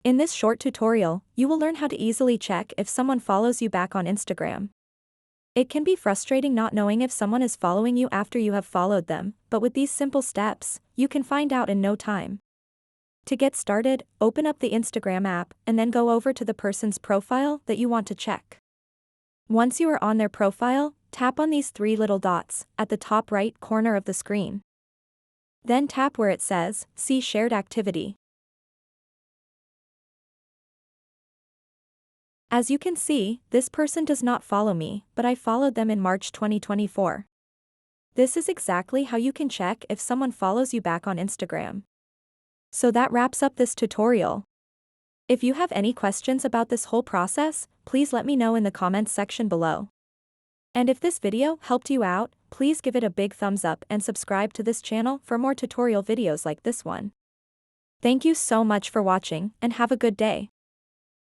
In this short tutorial, you will learn how to easily check if someone follows you back on Instagram. It can be frustrating not knowing if someone is following you after you have followed them, but with these simple steps, you can find out in no time. To get started, open up the Instagram app and then go over to the person's profile that you want to check. Once you are on their profile, tap on these three little dots at the top right corner of the screen. Then tap where it says, See Shared Activity. As you can see, this person does not follow me, but I followed them in March 2024. This is exactly how you can check if someone follows you back on Instagram. So that wraps up this tutorial. If you have any questions about this whole process, please let me know in the comments section below. And if this video helped you out, please give it a big thumbs up and subscribe to this channel for more tutorial videos like this one. Thank you so much for watching and have a good day.